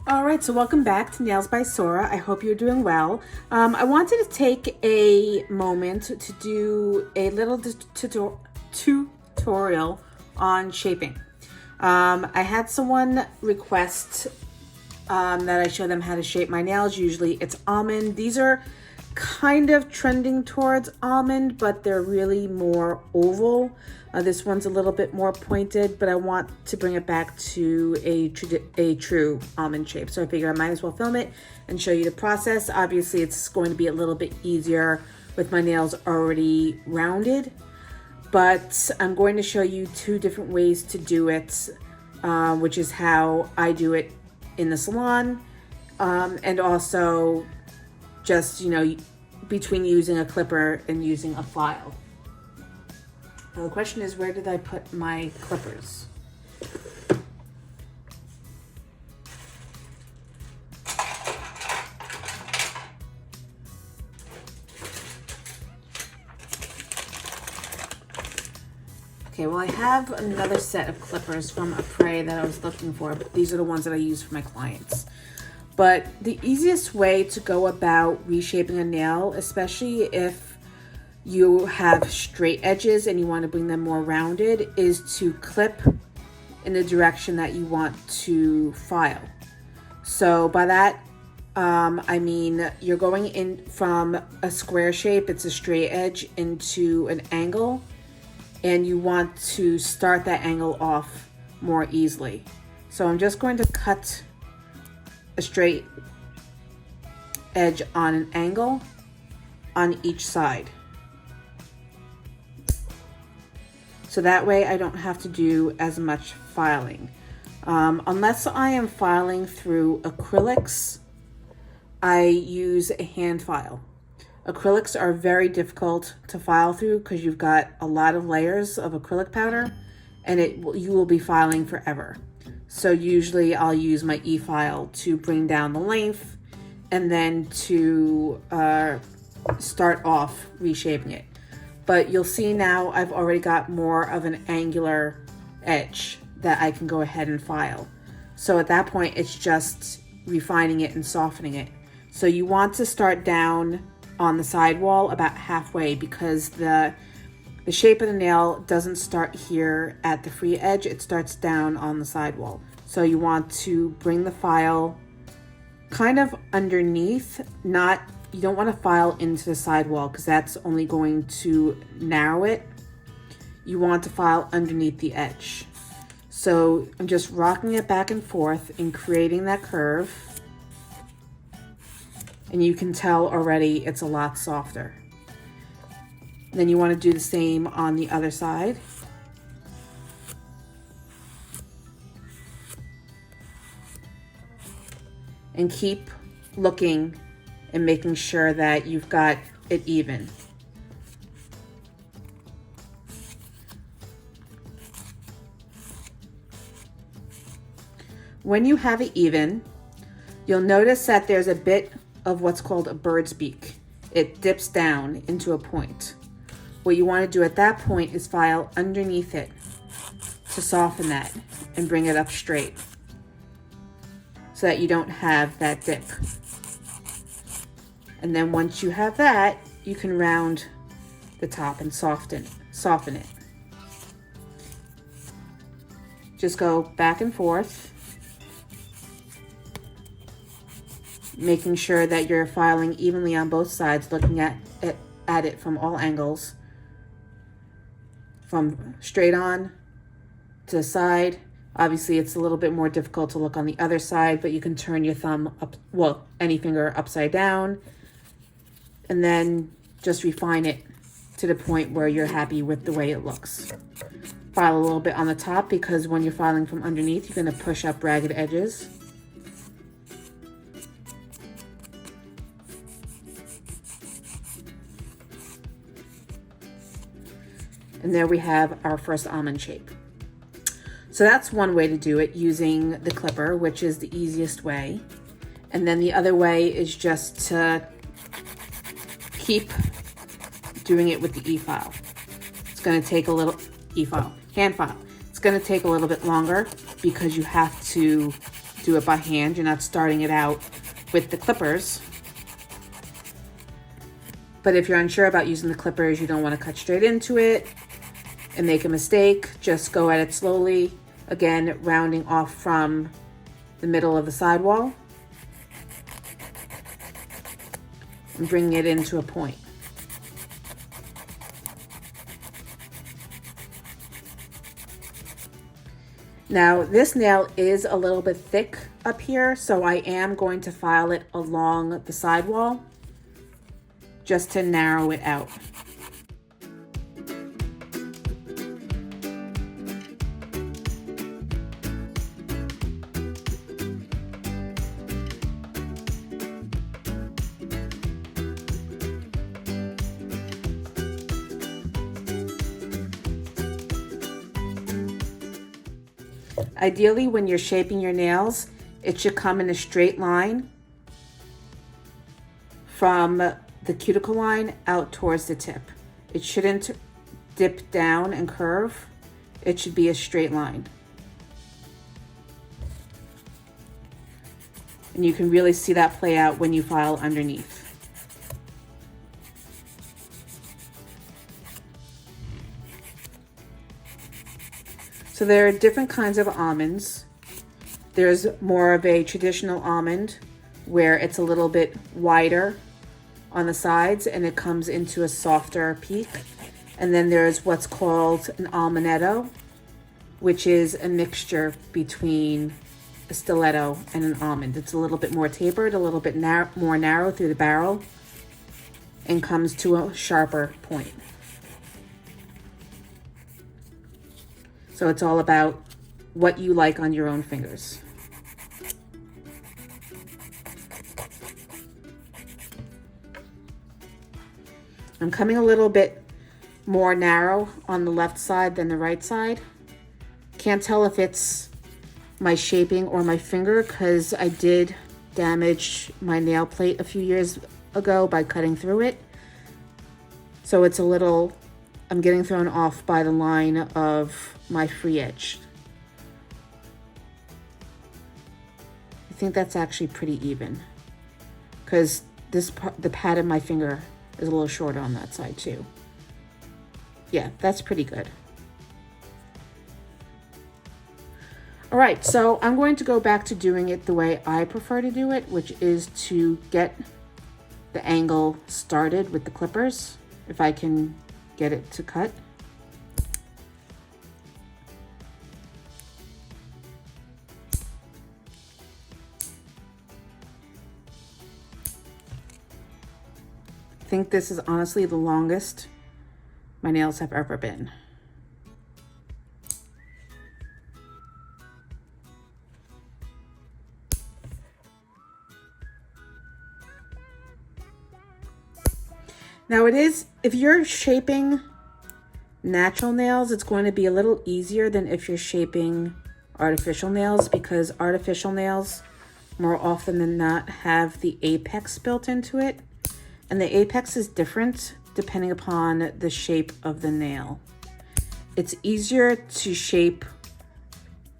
All right, so welcome back to Nails by Sora. I hope you're doing well. I wanted to take a moment to do a little tutorial on shaping. I had someone request that I show them how to shape my nails. Usually it's almond. These are kind of trending towards almond, but they're really more oval. This one's a little bit more pointed, but I want to bring it back to a true almond shape. So I figure I might as well film it and show you the process. Obviously, it's going to be a little bit easier with my nails already rounded, but I'm going to show you two different ways to do it, which is how I do it in the salon, and also just, between using a clipper and using a file. Now the question is, where did I put my clippers? Okay, well, I have another set of clippers from a Prey that I was looking for, but these are the ones that I use for my clients. But the easiest way to go about reshaping a nail, especially if you have straight edges and you want to bring them more rounded, is to clip in the direction that you want to file. So by that, I mean you're going in from a square shape, it's a straight edge, into an angle, and you want to start that angle off more easily. So I'm just going to cut a straight edge on an angle on each side. So that way I don't have to do as much filing. Unless I am filing through acrylics, I use a hand file. Acrylics are very difficult to file through because you've got a lot of layers of acrylic powder, and you will be filing forever. So usually I'll use my efile to bring down the length and then to start off reshaping it. But you'll see now I've already got more of an angular edge that I can go ahead and file. So at that point, it's just refining it and softening it. So you want to start down on the sidewall about halfway, because the shape of the nail doesn't start here at the free edge, it starts down on the sidewall. So you want to bring the file kind of underneath, you don't want to file into the sidewall because that's only going to narrow it. You want to file underneath the edge. So I'm just rocking it back and forth and creating that curve. And you can tell already it's a lot softer. Then you want to do the same on the other side. And keep looking and making sure that you've got it even. When you have it even, you'll notice that there's a bit of what's called a bird's beak. It dips down into a point. What you want to do at that point is file underneath it to soften that and bring it up straight so that you don't have that dip. And then once you have that, you can round the top and soften it. Just go back and forth, making sure that you're filing evenly on both sides, looking at it from all angles, from straight on to the side. Obviously, it's a little bit more difficult to look on the other side, but you can turn your thumb up, any finger upside down, and then just refine it to the point where you're happy with the way it looks. File a little bit on the top, because when you're filing from underneath, you're going to push up ragged edges. And there we have our first almond shape. So that's one way to do it, using the clipper, which is the easiest way. And then the other way is just to keep doing it with the e-file. It's going to take a little hand file. It's going to take a little bit longer because you have to do it by hand. You're not starting it out with the clippers. But if you're unsure about using the clippers, you don't want to cut straight into it and make a mistake, just go at it slowly. Again, rounding off from the middle of the sidewall and bringing it into a point. Now, this nail is a little bit thick up here, so I am going to file it along the sidewall just to narrow it out. Ideally, when you're shaping your nails, it should come in a straight line from the cuticle line out towards the tip. It shouldn't dip down and curve. It should be a straight line. And you can really see that play out when you file underneath. So there are different kinds of almonds. There's more of a traditional almond where it's a little bit wider on the sides and it comes into a softer peak. And then there's what's called an almonetto, which is a mixture between a stiletto and an almond. It's a little bit more tapered, a little bit more narrow through the barrel, and comes to a sharper point. So it's all about what you like on your own fingers. I'm coming a little bit more narrow on the left side than the right side. Can't tell if it's my shaping or my finger because I did damage my nail plate a few years ago by cutting through it. So it's a little, I'm getting thrown off by the line of my free edge. I think that's actually pretty even because this part, the pad of my finger is a little shorter on that side too. Yeah, that's pretty good. All right, so I'm going to go back to doing it the way I prefer to do it, which is to get the angle started with the clippers, if I can get it to cut. I think this is honestly the longest my nails have ever been. Now it is, if you're shaping natural nails, it's going to be a little easier than if you're shaping artificial nails, because artificial nails more often than not have the apex built into it. And the apex is different depending upon the shape of the nail. It's easier to shape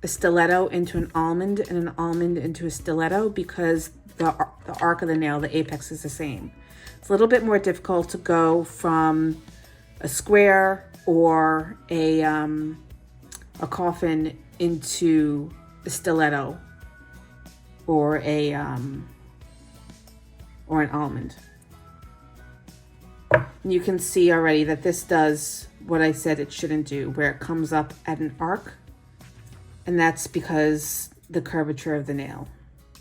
a stiletto into an almond and an almond into a stiletto because the arc of the nail, the apex is the same. It's a little bit more difficult to go from a square or a coffin into a stiletto or an almond. And you can see already that this does what I said it shouldn't do, where it comes up at an arc. And that's because the curvature of the nail.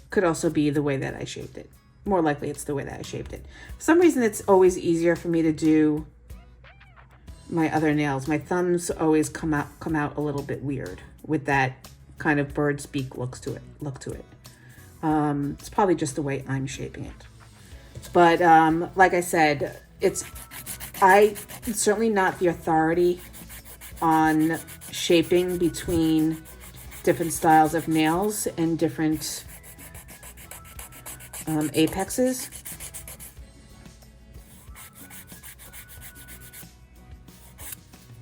Could also be the way that I shaped it. More likely it's the way that I shaped it. For some reason, it's always easier for me to do my other nails. My thumbs always come out a little bit weird with that kind of bird's beak look to it. It's probably just the way I'm shaping it. But like I said, it's certainly not the authority on shaping between different styles of nails and different apexes.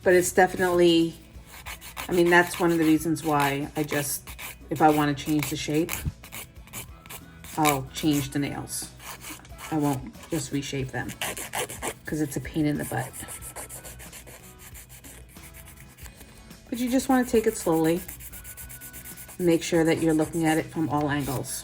But it's definitely, I mean, that's one of the reasons why if I want to change the shape, I'll change the nails. I won't just reshape them because it's a pain in the butt. But you just want to take it slowly. Make sure that you're looking at it from all angles.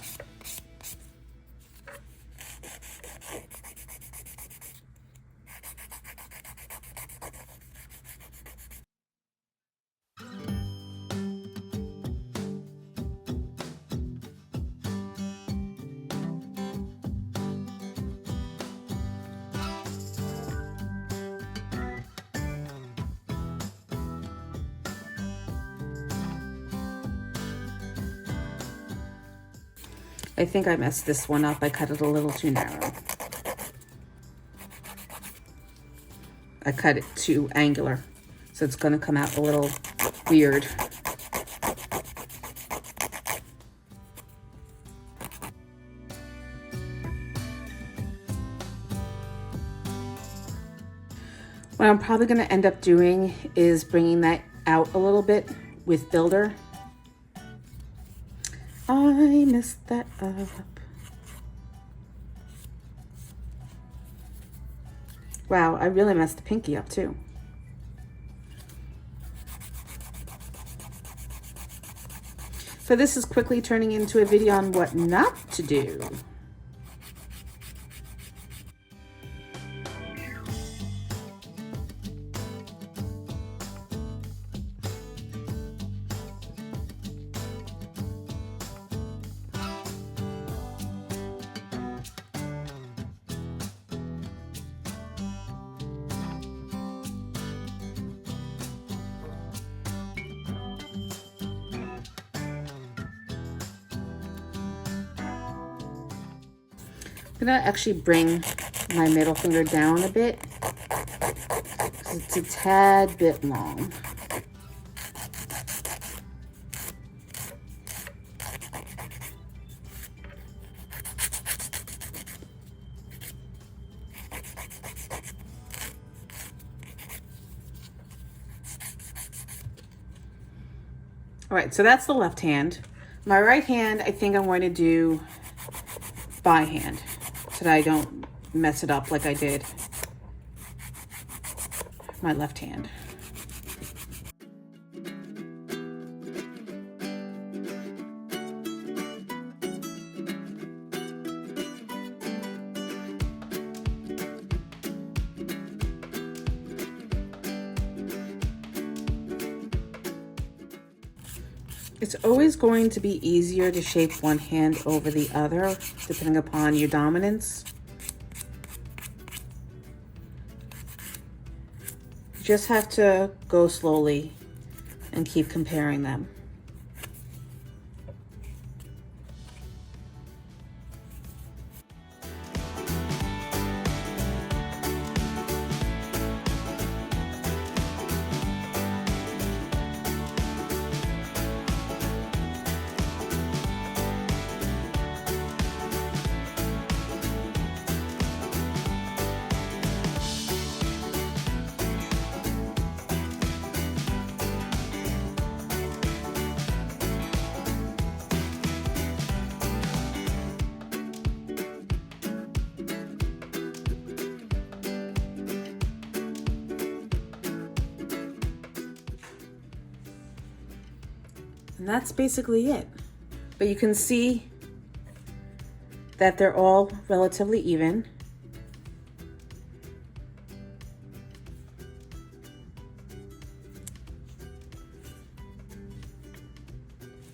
I think I messed this one up. I cut it a little too narrow. I cut it too angular, so it's going to come out a little weird. What I'm probably going to end up doing is bringing that out a little bit with Builder. I messed that up. Wow, I really messed the pinky up too. So this is quickly turning into a video on what not to do. I'm gonna actually bring my middle finger down a bit because it's a tad bit long. All right, so that's the left hand. My right hand, I think I'm going to do by hand so that I don't mess it up like I did my left hand. It's always going to be easier to shape one hand over the other, depending upon your dominance. You just have to go slowly and keep comparing them. And that's basically it. But you can see that they're all relatively even.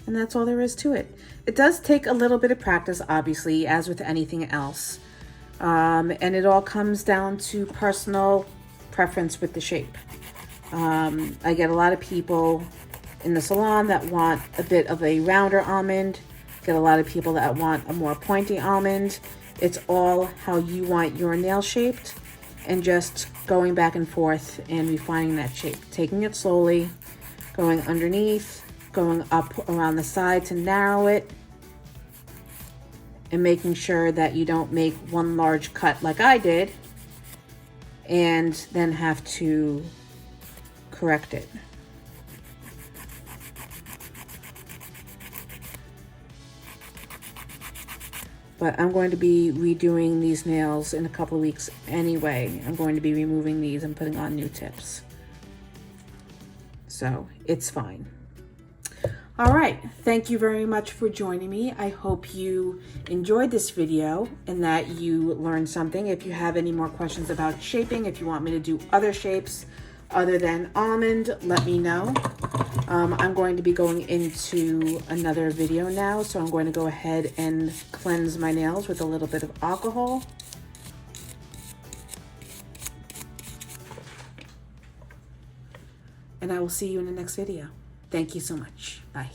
And that's all there is to it. It does take a little bit of practice, obviously, as with anything else. And it all comes down to personal preference with the shape. I get a lot of people in the salon that want a bit of a rounder almond. Get a lot of people that want a more pointy almond. It's all how you want your nail shaped, and just going back and forth and refining that shape. Taking it slowly, going underneath, going up around the side to narrow it, and making sure that you don't make one large cut like I did and then have to correct it. But I'm going to be redoing these nails in a couple of weeks anyway. I'm going to be removing these and putting on new tips. So it's fine. All right, thank you very much for joining me. I hope you enjoyed this video and that you learned something. If you have any more questions about shaping, if you want me to do other shapes other than almond, let me know. I'm going to be going into another video now, so I'm going to go ahead and cleanse my nails with a little bit of alcohol. And I will see you in the next video. Thank you so much. Bye.